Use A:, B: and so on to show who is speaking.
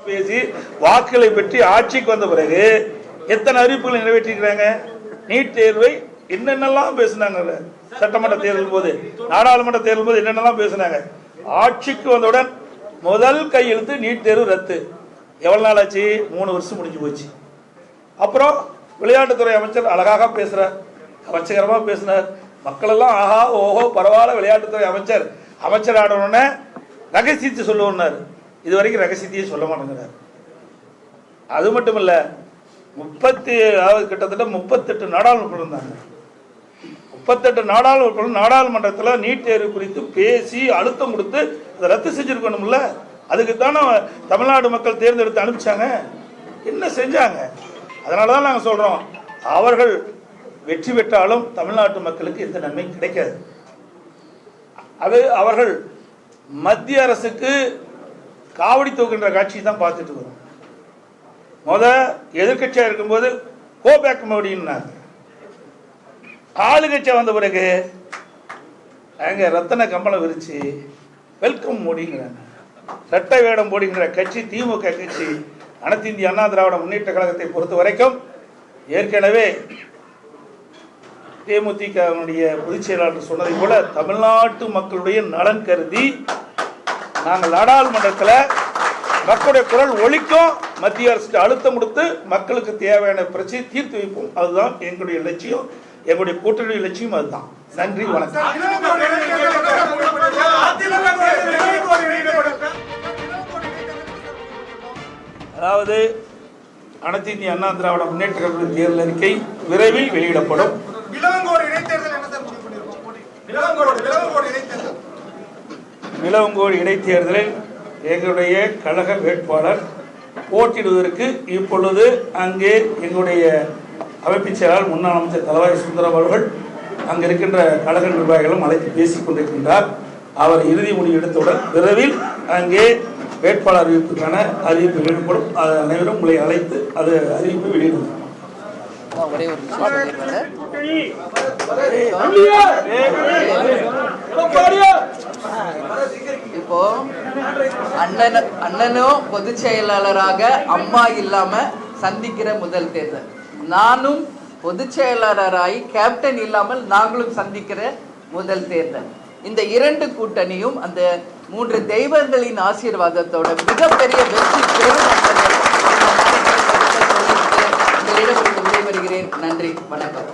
A: பேசி வாக்குகளை பெற்று ஆட்சிக்கு வந்த பிறகு எத்தனை அறிவிப்புகளை நிறைவேற்றிருக்கிறாங்க? நீட் தேர்வை என்னென்னலாம் பேசினாங்க சட்டமன்ற தேர்தல் போது, நாடாளுமன்ற தேர்தல் போது என்னென்னலாம் பேசினாங்க. ஆட்சிக்கு வந்தவுடன் முதல் கையெழுத்து நீட் தேர்வு ரத்து. எவ்வளவு நாள் ஆச்சு? 3 வருஷம் முடிஞ்சு போச்சு. அப்புறம் விளையாட்டுத்துறை அமைச்சர் அழகாக பேசுறார், கவர்ச்சிகரமாக பேசினார். மக்கள் எல்லாம் ஆஹா ஓஹோ பரவாயில்ல விளையாட்டுத்துறை அமைச்சர் ஆடணும்னு ரகசியத்தை சொல்லுவார். இது வரைக்கும் ரகசியத்தையே சொல்ல மாட்டேங்கிறார். அது மட்டும் இல்ல, கிட்டத்தட்ட 38 நாடாளுமன்ற இருந்தாங்க. 38 நாடாளுமன்றத்தில் நீட் தேர்வு குறித்து பேசி அழுத்தம் கொடுத்து அதை ரத்து செஞ்சிருக்கணும்ல. அதுக்கு தானே தமிழ்நாடு மக்கள் தேர்ந்தெடுத்து அனுப்பிச்சாங்க. என்ன செஞ்சாங்க? அதனால தான் நாங்கள் சொல்றோம், அவர்கள் வெற்றி பெற்றாலும் தமிழ்நாட்டு மக்களுக்கு எந்த நன்மை கிடைக்காது. அது அவர்கள் மத்திய அரசுக்கு காவடி தூக்குகின்ற காட்சி தான் பார்த்துட்டு வரும். எதிர்கட்சியா இருக்கும்போது கோபேக் மோடினாங்க, ஆளுங்கட்சியா வந்த பிறகு அங்க ரத்தன கம்பளம் விரிச்சு வெல்கம் மோடிங்கிறாங்க. ரெட்டை வேடம் போடுகின்ற கட்சி திமுக கட்சி. அனைத்து இந்திய அண்ணா திராவிட முன்னேற்ற கழகத்தை பொறுத்த வரைக்கும் ஏற்கனவே தேமுதிகவுடைய பொதுச் செயலாளர் சொன்னதை போல தமிழ்நாட்டு மக்களுடைய நலன் கருதி நாங்கள் நாடாளுமன்றத்தில் மக்களுடைய குரல் ஒலிக்கும், மத்திய அரசுக்கு அழுத்தம் கொடுத்து மக்களுக்கு தேவையான பிரச்சனை தீர்த்து வைப்போம். அதுதான் எங்களுடைய லட்சியம், எங்களுடைய கூட்டணி லட்சியம் அதுதான். நன்றி, வணக்கம். அதாவது அனைத்து இந்திய அண்ணா திராவிட முன்னேற்ற கழக தேர்தல் அறிக்கை விரைவில் வெளியிடப்படும். விலவங்கோடு இடைத்தேர்தலில் எங்களுடைய கழக வேட்பாளர் போட்டியிடுவதற்கு இப்பொழுது அங்கே எங்களுடைய அமைப்பு செயலாளர் முன்னாள் அமைச்சர் தளவாய் சுந்தரம் அவர்கள் அங்கே இருக்கின்ற கழக நிர்வாகிகளும் அழைத்து பேசிக் கொண்டிருக்கின்றார். அவர் இறுதி முடிவு எடுத்தவுடன் விரைவில் அங்கே வேட்பாளர் அறிவிப்புக்கான அறிவிப்பு வெளியிடப்படும். அனைவரும் உங்களை அழைத்து அது அறிவிப்பு வெளியிடும்.
B: இப்போ அண்ணனும் பொதுச் செயலாளராக அம்மா இல்லாம சந்திக்கிற முதல் தேர்தல், நானும் பொதுச் செயலாளராகி கேப்டன் இல்லாமல் நாங்களும் சந்திக்கிற முதல் தேர்தல். இந்த 2 கூட்டணியும் அந்த 3 தெய்வங்களின் ஆசீர்வாதத்தோட மிகப்பெரிய வெற்றி பெறும். விடைபெறுகிறேன். நன்றி, வணக்கம்.